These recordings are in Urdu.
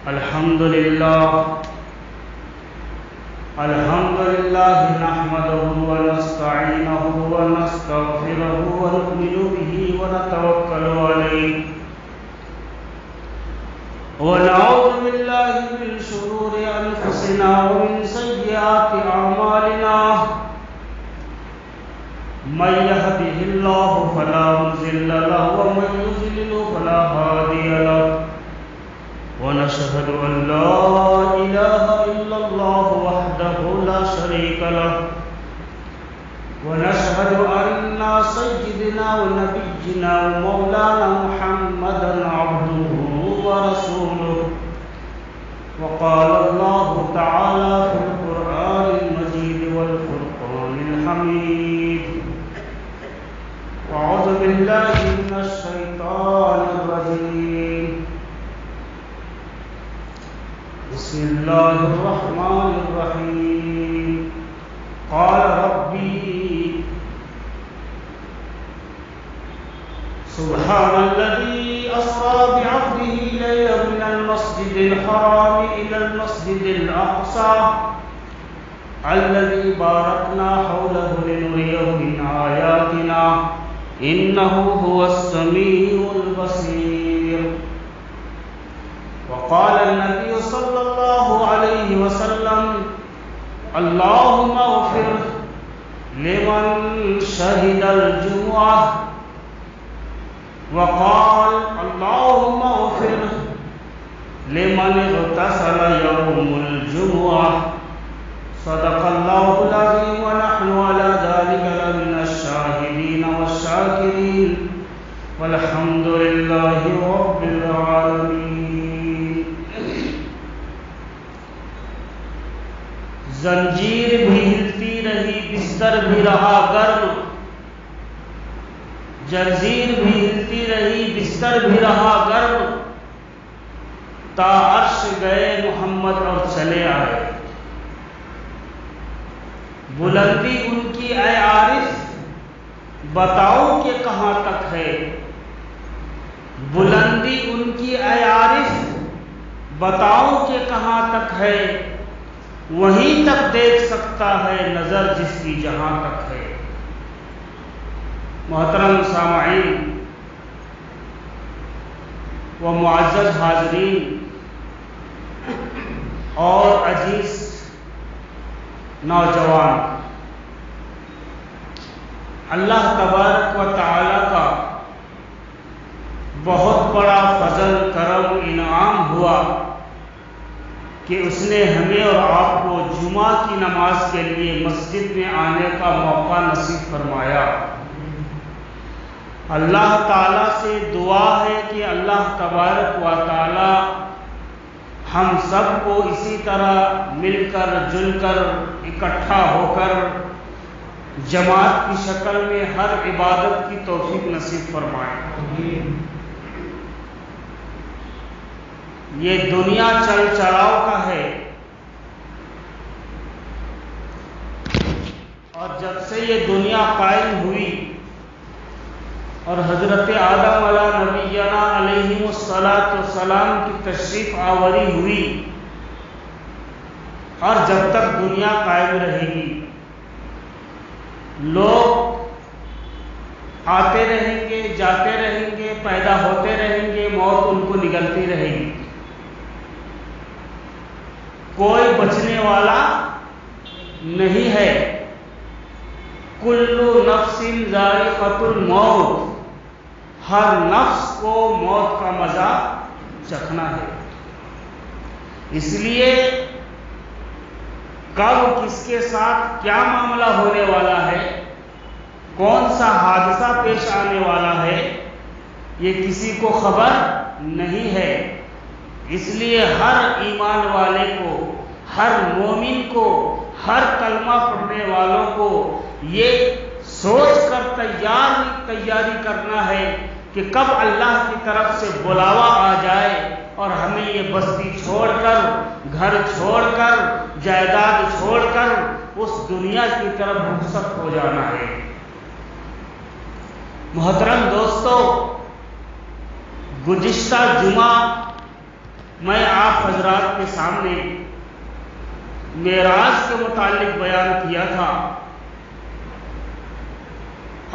الحمد لله نحمده ونستعينه ونستغفره ونؤمن به ونتوكل عليه ونعوذ بالله من شرور أنفسنا ومن سيئات أعمالنا من يهده الله فلا مضل له ومن يضلل فلا هادي له ونشهد أن لا إله إلا الله وحده لا شريك له ونشهد أن سيدنا ونبينا ومولانا محمدا عبده ورسوله وقال الله تعالى في القرآن المجيد والفرقان الحميد أعوذ بالله من الشيطان الرجيم بسم الله الرحمن الرحيم قال ربي سبحان الذي أسرى بعبده ليلا من المسجد الحرام إلى المسجد الأقصى الذي باركنا حوله لنريه من آياتنا إنه هو السميع البصير وقال النبي صلى الله عليه وسلم اللهم اغفر لمن شهد الجمعة وقال اللهم اغفر لمن اغتسل يوم الجمعة صدق الله العظيم ونحن على ذلك لمن الشاهدين والشاكرين والحمد لله رب العالمين. زنجیر بھی ہلتی رہی بستر بھی رہا گرم، جنجیر بھی ہلتی رہی بستر بھی رہا گرم، تا عرش گئے محمد اور چلے آئے. بلندی ان کی اے عارف بتاؤ کہ کہاں تک ہے، بلندی ان کی اے عارف بتاؤ کہ کہاں تک ہے، وہیں تک دیکھ سکتا ہے نظر جس کی جہاں تک ہے. محترم سامعین و معزز حاضرین اور عزیز نوجوان، اللہ تبارک و تعالی کا بہت بڑا فضل کرم انعام ہوا کہ اس نے ہمیں اور آپ کو جمعہ کی نماز کے لیے مسجد میں آنے کا موقع نصیب فرمایا. اللہ تعالیٰ سے دعا ہے کہ اللہ تبارک و تعالی ہم سب کو اسی طرح مل کر جل کر اکٹھا ہو کر جماعت کی شکل میں ہر عبادت کی توفیق نصیب فرمائے. یہ دنیا چل چلاؤ کا ہے، اور جب سے یہ دنیا قائم ہوئی اور حضرت آدم علیہ نبینا علیہ الصلاۃ کی تشریف آوری ہوئی، اور جب تک دنیا قائم رہے گی لوگ آتے رہیں گے، جاتے رہیں گے، پیدا ہوتے رہیں گے، موت ان کو نگلتی رہے گی. کوئی بچنے والا نہیں ہے. کل نفس ذائقۃ الموت، ہر نفس کو موت کا مزہ چکھنا ہے. اس لیے کب کس کے ساتھ کیا معاملہ ہونے والا ہے، کون سا حادثہ پیش آنے والا ہے، یہ کسی کو خبر نہیں ہے. اس لیے ہر ایمان والے کو، ہر مومن کو، ہر کلمہ پڑھنے والوں کو یہ سوچ کر تیاری کرنا ہے کہ کب اللہ کی طرف سے بلاوا آ جائے اور ہمیں یہ بستی چھوڑ کر، گھر چھوڑ کر، جائیداد چھوڑ کر اس دنیا کی طرف رخصت ہو جانا ہے. محترم دوستو، گزشتہ جمعہ میں آپ حضرات کے سامنے معراج کے متعلق بیان کیا تھا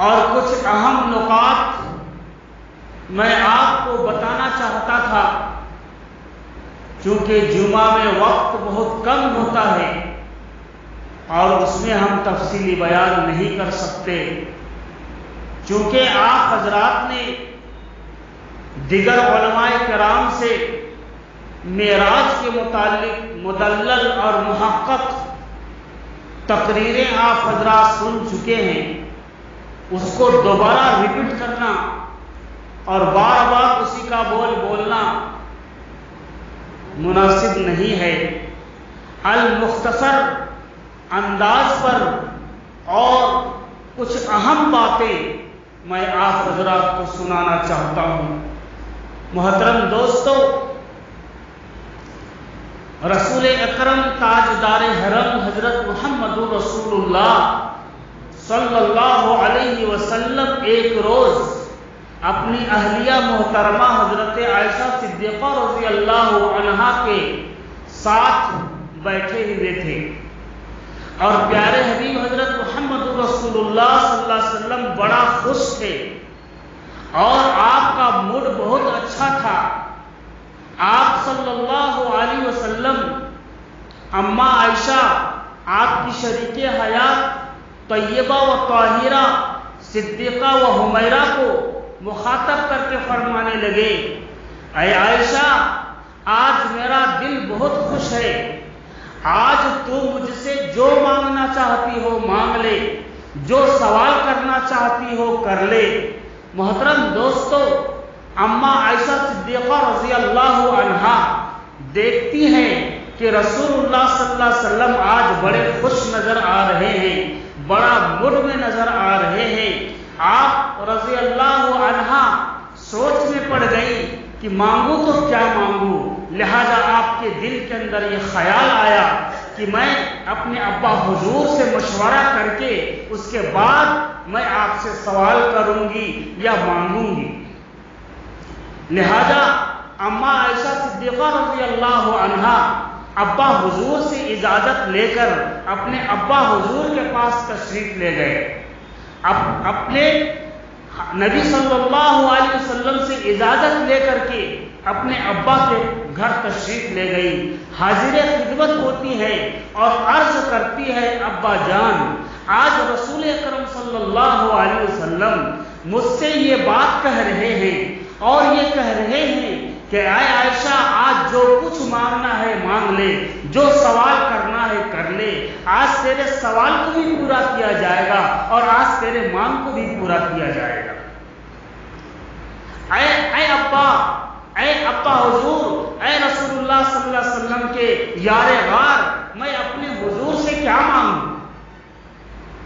اور کچھ اہم نکات میں آپ کو بتانا چاہتا تھا۔ چونکہ جمعہ میں وقت بہت کم ہوتا ہے اور اس میں ہم تفصیلی بیان نہیں کر سکتے، چونکہ آپ حضرات نے دیگر علماء کرام سے معراج کے متعلق مدلل اور محقق تقریریں آپ حضرات سن چکے ہیں۔ اس کو دوبارہ ریپیٹ کرنا اور بار بار اسی کا بولنا مناسب نہیں ہے۔ المختصر انداز پر اور کچھ اہم باتیں میں آپ حضرات کو سنانا چاہتا ہوں۔ محترم دوستو، رسول اکرم تاجدار حرم حضرت محمد رسول اللہ صلی اللہ علیہ وسلم ایک روز اپنی اہلیہ محترمہ حضرت عائشہ صدیقہ رضی اللہ عنہا کے ساتھ بیٹھے ہوئے تھے اور پیارے حبیب حضرت محمد رسول اللہ صلی اللہ علیہ وسلم بڑا خوش تھے اور آپ کا موڈ بہت اچھا تھا۔ آپ صلی اللہ علیہ وسلم اماں عائشہ، آپ کی شریک حیات طیبہ و طاہرہ صدیقہ و حمیرہ کو مخاطب کر کے فرمانے لگے، اے عائشہ، آج میرا دل بہت خوش ہے، آج تو مجھ سے جو مانگنا چاہتی ہو مانگ لے، جو سوال کرنا چاہتی ہو کر لے۔ محترم دوستو، اماں عائشہ صدیقہ رضی اللہ عنہا دیکھتی ہیں کہ رسول اللہ صلی اللہ علیہ وسلم آج بڑے خوش نظر آ رہے ہیں، بڑا موڈ میں نظر آ رہے ہیں۔ آپ رضی اللہ عنہا سوچ میں پڑ گئی کہ مانگوں تو کیا مانگوں، لہذا آپ کے دل کے اندر یہ خیال آیا کہ میں اپنے ابا حضور سے مشورہ کر کے اس کے بعد میں آپ سے سوال کروں گی یا مانگوں گی۔ لہذا اماں عائشہ صدیقہ رضی اللہ عنہا ابا حضور سے اجازت لے کر اپنے ابا حضور کے پاس تشریف لے گئے، اپنے نبی صلی اللہ علیہ وسلم سے اجازت لے کر کے اپنے ابا کے گھر تشریف لے گئی، حاضر خدمت ہوتی ہے اور عرض کرتی ہے، ابا جان، آج رسول اکرم صلی اللہ علیہ وسلم مجھ سے یہ بات کہہ رہے ہیں اور یہ کہہ رہے ہیں کہ اے عائشہ، آج جو کچھ مانگنا ہے مانگ لے، جو سوال کرنا ہے کر لے، آج تیرے سوال کو بھی پورا کیا جائے گا اور آج تیرے مانگ کو بھی پورا کیا جائے گا۔ اے ابا حضور، اے رسول اللہ صلی اللہ علیہ وسلم کے یار غار، میں اپنے حضور سے کیا مانگوں؟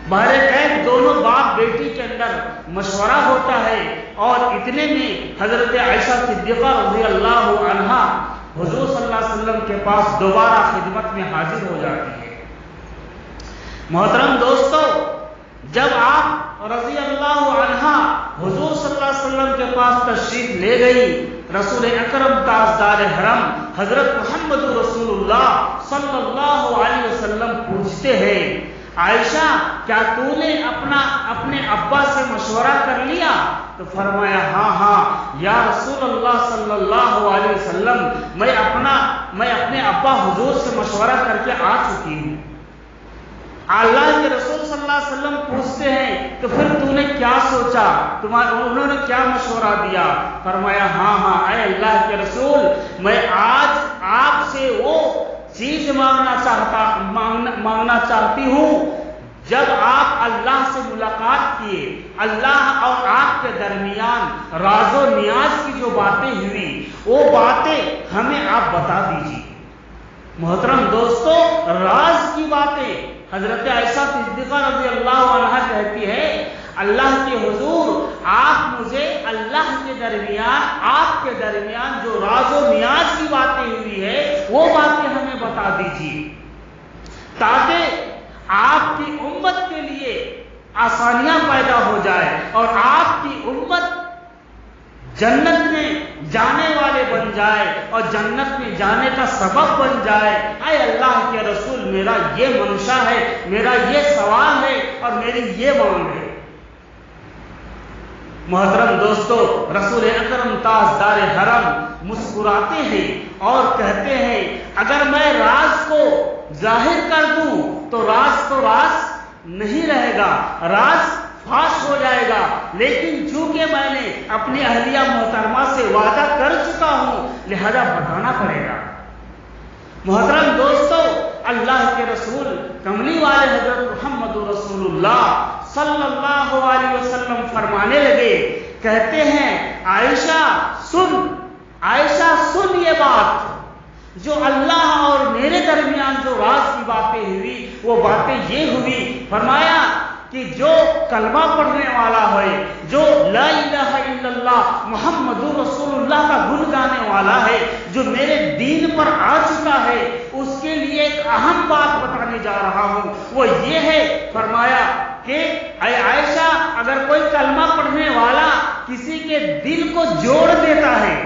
بہرکیف دونوں باپ بیٹی کے اندر مشورہ ہوتا ہے اور اتنے میں حضرت عائشہ صدیقہ رضی اللہ عنہا حضور صلی اللہ علیہ وسلم کے پاس دوبارہ خدمت میں حاضر ہو جاتی ہے۔ محترم دوستو، جب آپ رضی اللہ عنہا حضور صلی اللہ علیہ وسلم کے پاس تشریف لے گئی، رسول اکرم تاجدار حرم حضرت محمد رسول اللہ صلی اللہ علیہ وسلم پوچھتے ہیں، عائشہ، کیا تو نے اپنے ابا سے مشورہ کر لیا؟ تو فرمایا، ہاں یا رسول اللہ صلی اللہ علیہ وسلم، میں اپنے ابا حضور سے مشورہ کر کے آ چکی ہوں۔ اللہ کے رسول صلی اللہ علیہ وسلم پوچھتے ہیں، تو پھر تو نے کیا سوچا، انہوں نے کیا مشورہ دیا؟ فرمایا، ہاں اے اللہ کے رسول، میں آج آپ سے وہ چیز مانگنا چاہتی ہوں جب آپ اللہ سے ملاقات کیے، اللہ اور آپ کے درمیان راز و نیاز کی جو باتیں ہوئی، وہ باتیں ہمیں آپ بتا دیجیے۔ محترم دوستو، راز کی باتیں حضرت عائشہ صدیقہ رضی اللہ عنہا کہتی ہے، اللہ کے حضور، آپ مجھے اللہ کے درمیان، آپ کے درمیان جو راز و نیاز کی باتیں ہوئی ہے وہ باتیں ہمیں بتا دیجیے تاکہ آپ کی امت کے لیے آسانیاں پیدا ہو جائے اور آپ کی امت جنت میں جانے والے بن جائے اور جنت میں جانے کا سبب بن جائے۔ اے اللہ کے رسول، میرا یہ منشا ہے، میرا یہ سوال ہے اور میری یہ مانگ ہے۔ محترم دوستو، رسول اکرم تاجدار حرم مسکراتے ہیں اور کہتے ہیں اگر میں راز کو ظاہر کر دوں تو راز نہیں رہے گا، راز فاش ہو جائے گا، لیکن چونکہ میں نے اپنی اہلیہ محترمہ سے وعدہ کر چکا ہوں لہذا بتانا پڑے گا۔ محترم دوستو، اللہ کے رسول کملی والے حضرت محمد رسول اللہ صلی اللہ علیہ وسلم فرمانے لگے، کہتے ہیں عائشہ سن یہ بات، جو اللہ اور میرے درمیان جو راز کی باتیں ہوئی وہ باتیں یہ ہوئی، فرمایا کہ جو کلمہ پڑھنے والا ہے، جو لا الہ الا اللہ محمد رسول اللہ کا گن گانے والا ہے، جو میرے دین پر آ چکا ہے، اس کے لیے ایک اہم بات بتانے جا رہا ہوں، وہ یہ ہے، فرمایا کہ اے عائشہ، اگر کوئی کلمہ پڑھنے والا کسی کے دل کو جوڑ دیتا ہے،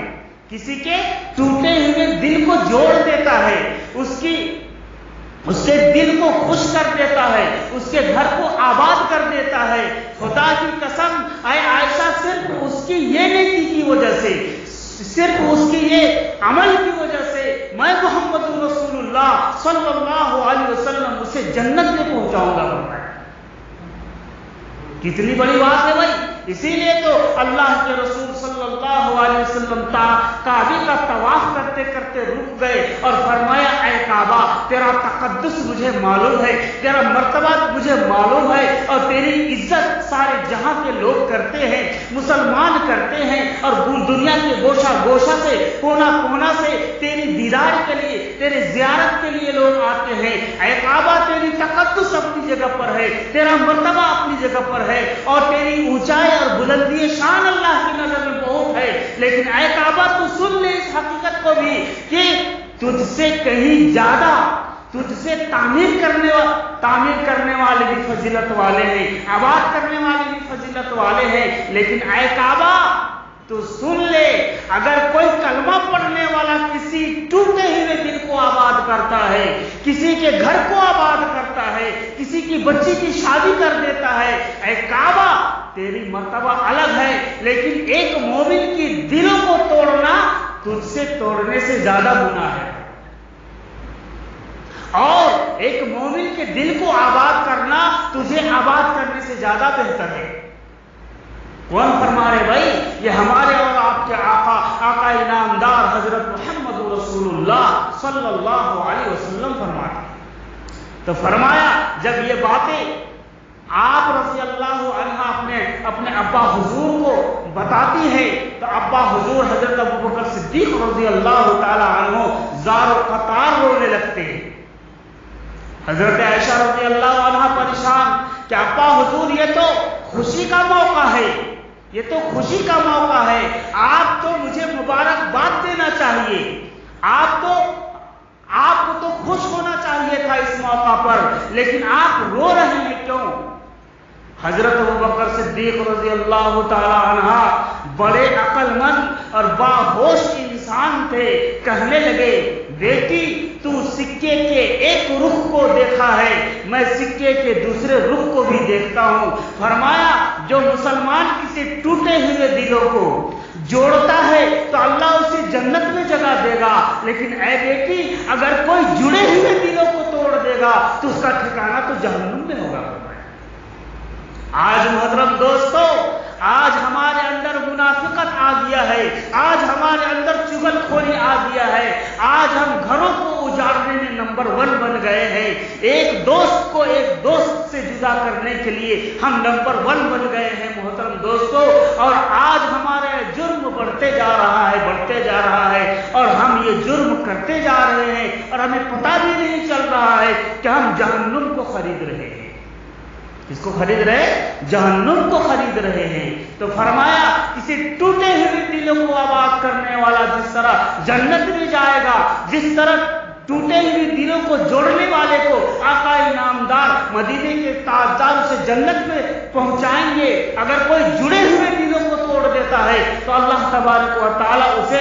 کسی کے ٹوٹے ہوئے دل کو جوڑ دیتا ہے، اس کے دل کو خوش کر دیتا ہے، اس کے گھر کو آباد کر دیتا ہے، خدا کی قسم اے عائشہ، صرف اس کی یہ نیکی کی وجہ سے، صرف اس کی یہ عمل کی وجہ سے میں محمد رسول اللہ صلی اللہ علیہ وسلم اسے جنت میں پہنچاؤں گا۔ کتنی بڑی بات ہے بھائی! اسی لیے تو اللہ کے رسول صلی اللہ علیہ وسلم کعبے کا طواف کرتے کرتے رک گئے اور فرمایا اے کعبہ، تیرا تقدس مجھے معلوم ہے، تیرا مرتبہ مجھے معلوم ہے اور تیری عزت سارے جہاں کے لوگ کرتے ہیں، مسلمان کرتے ہیں اور دنیا کے گوشہ گوشہ سے، کونا کونا سے تیری دیدار کے لیے، تیری زیارت کے لیے لوگ آتے ہیں۔ اے کعبہ، تیری تقدس اپنی جگہ پر ہے، تیرا مرتبہ اپنی جگہ پر ہے اور تیری اونچائی اور بلندی شان اللہ کی نظر میں بہت ہے، لیکن اے کعبہ تو سن لے اس حقیقت کو بھی کہ تجھ سے کہیں زیادہ، تجھ سے تعمیر کرنے والے بھی فضیلت والے ہیں، آباد کرنے والے بھی فضیلت والے ہیں، لیکن اے کعبہ تو سن لے، اگر کوئی کلمہ پڑھنے والا کسی ٹوٹے ہوئے دل کو آباد کرتا ہے، کسی کے گھر کو آباد کرتا ہے، کسی کی بچی کی شادی کر دیتا ہے، اے کعبہ تیری مرتبہ الگ ہے، لیکن ایک مومن کی دلوں کو توڑنا تجھ سے توڑنے سے زیادہ گناہ ہے، اور ایک مومن کے دل کو آباد کرنا تجھے آباد کرنے سے زیادہ بہتر ہے۔ کون فرما رہے بھائی؟ یہ ہمارے اور آپ کے آقا انعامدار حضرت محمد رسول اللہ صلی اللہ علیہ وسلم فرماتے ہیں۔ تو فرمایا جب یہ باتیں آپ رضی اللہ عنہ اپنے ابا حضور کو بتاتی ہے تو ابا حضور حضرت ابوبکر صدیق رضی اللہ تعالی عنہ زار و قطار رونے لگتے ہیں۔ حضرت عائشہ رضی اللہ عنہ پریشان کہ ابا حضور یہ تو خوشی کا موقع ہے، یہ تو خوشی کا موقع ہے، آپ تو مجھے مبارکباد دینا چاہیے، آپ کو تو خوش ہونا چاہیے تھا اس موقع پر، لیکن آپ رو رہے ہیں کیوں؟ حضرت ابوبکر صدیق رضی اللہ تعالی عنہ بڑے عقل مند اور باہوش انسان تھے، کہنے لگے بیٹی تو سکے کے ایک رخ کو دیکھا ہے، میں سکے کے دوسرے رخ کو بھی دیکھتا ہوں۔ فرمایا جو مسلمان کسی ٹوٹے ہوئے دلوں کو جوڑتا ہے تو اللہ اسے جنت میں جگہ دے گا، لیکن اے بیٹی اگر کوئی جڑے ہوئے دلوں کو توڑ دے گا تو اس کا ٹھکانہ تو جہنم میں ہوگا۔ آج محترم دوستو، آج ہمارے اندر منافقت آ گیا ہے، آج ہمارے اندر چغل خوری آ گیا ہے، آج ہم گھروں کو اجاڑنے میں نمبر 1 بن گئے ہیں، ایک دوست کو ایک دوست سے جدا کرنے کے لیے ہم نمبر 1 بن گئے ہیں محترم دوستو، اور آج ہمارے جرم بڑھتے جا رہا ہے اور ہم یہ جرم کرتے جا رہے ہیں اور ہمیں پتہ بھی نہیں چل رہا ہے کہ ہم جہنم کو خرید رہے ہیں۔ کس کو خرید رہے؟ جہنم کو خرید رہے ہیں۔ تو فرمایا کسی ٹوٹے ہوئے دلوں کو آباد کرنے والا جس طرح جنت میں جائے گا، جس طرح ٹوٹے ہوئے دلوں کو جوڑنے والے کو آقا انعامدار مدینے کے تاجدار اسے جنت میں پہنچائیں گے، اگر کوئی جڑے ہوئے دلوں کو توڑ دیتا ہے تو اللہ تبارک و تعالیٰ اسے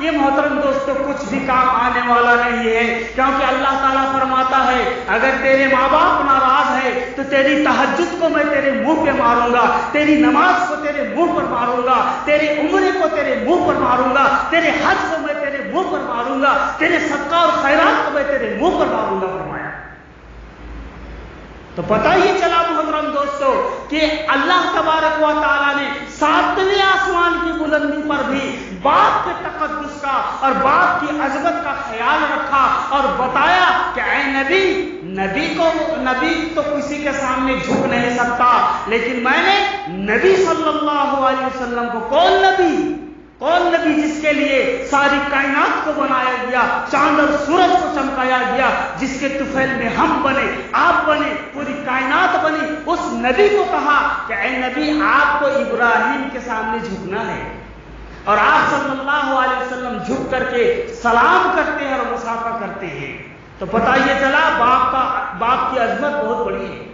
یہ محترم دوستوں کچھ بھی کام آنے والا نہیں ہے، کیونکہ اللہ تعالیٰ فرماتا ہے اگر تیرے ماں باپ ناراض ہے تو تیری تہجد کو میں تیرے منہ پہ ماروں گا، تیری نماز کو تیرے منہ پر ماروں گا، تیرے عمرے کو تیرے منہ پر ماروں گا، تیرے حج کو میں تیرے منہ پر ماروں گا، تیرے صدقہ اور خیرات کو میں تیرے منہ پر ماروں گا فرمایا۔ تو پتہ یہ چلا محترم دوستو کہ اللہ تبارک و تعالیٰ نے 7ویں آسمان کی بلندی پر بھی باپ کے تقدس کا اور باپ کی عظمت کا خیال رکھا اور بتایا کہ اے نبی تو کسی کے سامنے جھک نہیں سکتا، لیکن میں نے نبی صلی اللہ علیہ وسلم کو کون نبی جس کے لیے ساری کائنات کو بنایا گیا، چاند اور سورج کو چمکایا گیا، جس کے طفیل میں ہم بنے، آپ بنے، پوری کائنات بنی، اس نبی کو کہا کہ اے نبی آپ کو ابراہیم کے سامنے جھکنا ہے، اور آپ صلی اللہ علیہ وسلم جھک کر کے سلام کرتے ہیں اور مصافحہ کرتے ہیں۔ تو پتہ یہ چلا باپ کی عظمت بہت بڑی ہے،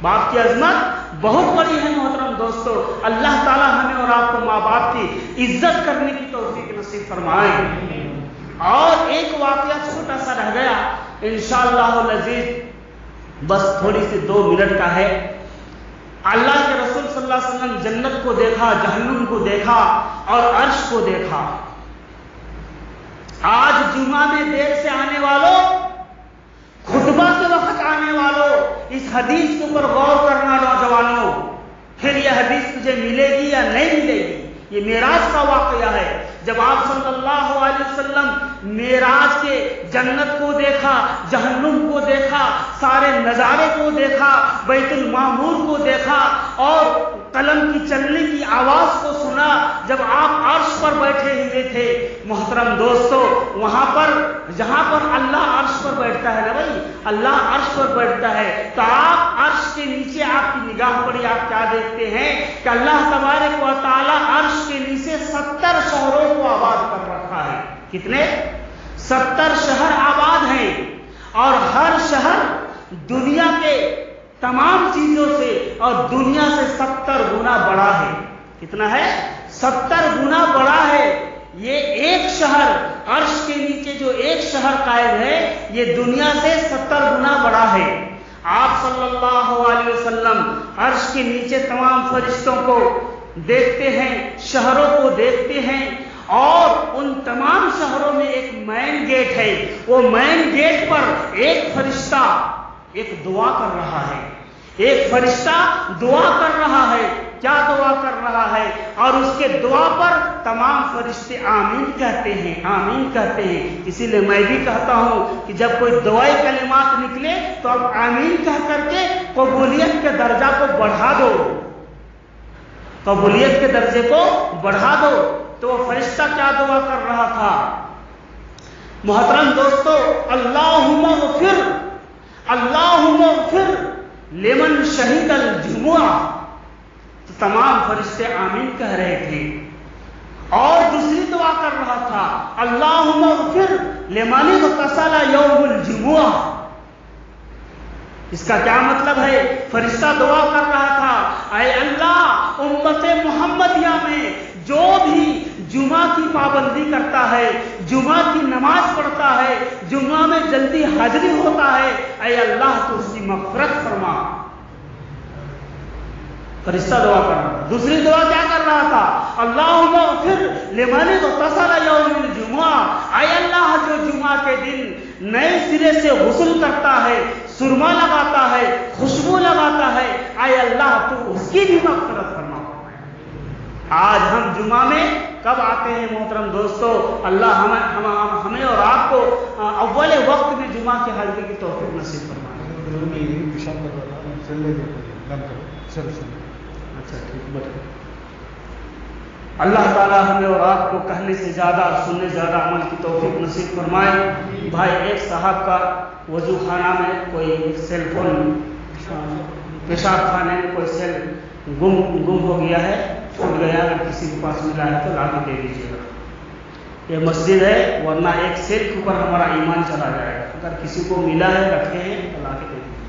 باپ کی عظمت بہت بڑی ہے محترم دوستو۔ اللہ تعالیٰ ہمیں اور آپ کو ماں باپ کی عزت کرنے کی توفیق نصیب فرمائے۔ اور ایک واقعہ چھوٹا سا رہ گیا انشاءاللہ العزیز، بس تھوڑی سی 2 منٹ کا ہے۔ اللہ کے رسول صلی اللہ علیہ وسلم جنت کو دیکھا، جہنم کو دیکھا اور عرش کو دیکھا۔ آج جمعہ میں دیر سے آنے والوں، خطبہ کے وقت آنے والوں، اس حدیث کے اوپر غور کرنا نوجوانوں، پھر یہ حدیث تجھے ملے گی یا نہیں ملے گی۔ یہ معراج کا واقعہ ہے، جب آپ صلی اللہ علیہ وسلم معراج کے جنت کو دیکھا، جہنم کو دیکھا، سارے نظارے کو دیکھا، بیت المعمور کو دیکھا اور قلم کی چلنے کی آواز کو سنا، جب آپ عرش پر بیٹھے ہوئے تھے محترم دوستو، وہاں پر جہاں پر اللہ عرش پر بیٹھتا ہے نا بھائی، اللہ عرش پر بیٹھتا ہے، تو آپ عرش کے نیچے آپ کی نگاہ پڑی، آپ کیا دیکھتے ہیں کہ اللہ تبارک و تعالی عرش کے نیچے 70 شہروں کو آباد کر رکھا ہے۔ کتنے؟ 70 شہر آباد ہیں، اور ہر شہر دنیا کے تمام چیزوں سے اور دنیا سے 70 گنا بڑا ہے۔ کتنا ہے؟ 70 گنا بڑا ہے۔ یہ ایک شہر، عرش کے نیچے جو ایک شہر قائم ہے، یہ دنیا سے 70 گنا بڑا ہے۔ آپ صلی اللہ علیہ وسلم عرش کے نیچے تمام فرشتوں کو دیکھتے ہیں، شہروں کو دیکھتے ہیں، اور ان تمام شہروں میں ایک مین گیٹ ہے، وہ مین گیٹ پر ایک فرشتہ ایک دعا کر رہا ہے، ایک فرشتہ دعا کر رہا ہے۔ کیا دعا کر رہا ہے؟ اور اس کے دعا پر تمام فرشتے آمین کہتے ہیں، آمین کہتے ہیں۔ اسی لیے میں بھی کہتا ہوں کہ جب کوئی دعائی کلمات نکلے تو اب آمین کہہ کر کے قبولیت کے درجہ کو بڑھا دو، قبولیت کے درجے کو بڑھا دو۔ تو وہ فرشتہ کیا دعا کر رہا تھا محترم دوستو؟ اللہم اغفر لمن شہید الجمعہ۔ تو تمام فرشتے آمین کہہ رہے تھے، اور دوسری دعا کر رہا تھا اللہم اغفر لمن اغتسل یوم الجمعہ۔ اس کا کیا مطلب ہے؟ فرشتہ دعا کر رہا تھا اے اللہ، امت محمدیہ میں جو بھی جمعہ کی پابندی کرتا ہے، جمعہ کی نماز پڑھتا ہے، جمعہ میں جلدی حاضری ہوتا ہے، اے اللہ تو اس کی مغفرت فرما۔ فرشتہ دعا کر رہا تھا۔ دوسری دعا کیا کر رہا تھا؟ اللہم اغفر لمن اغتسل یوم الجمعہ۔ اے اللہ، جو جمعہ کے دن نئے سرے سے غسل کرتا ہے، سرما لگاتا ہے، خوشبو لگاتا ہے، اے اللہ تو اس کی بھی مغفرت فرما۔ آج ہم جمعہ میں کب آتے ہیں محترم دوستو؟ اللہ ہمیں اور آپ کو اول وقت میں جمعہ کی حاضری کی توفیق نصیب فرمائے۔ اللہ تعالیٰ ہمیں اور آپ کو کہنے سے زیادہ اور سننے زیادہ عمل کی توفیق نصیب فرمائے۔ بھائی، ایک صاحب کا وضو خانہ میں کوئی سیل فون، پیشاب خانے میں کوئی سیل گم ہو گیا ہے، چھوٹ گیا، اگر کسی کے پاس ملا ہے تو لا کے دے دیجیے گا۔ یہ مسجد ہے، ورنہ ایک سیل کے اوپر ہمارا ایمان چلا جائے گا۔ اگر کسی کو ملا ہے، رکھے ہیں تو لا کے دے دیجیے۔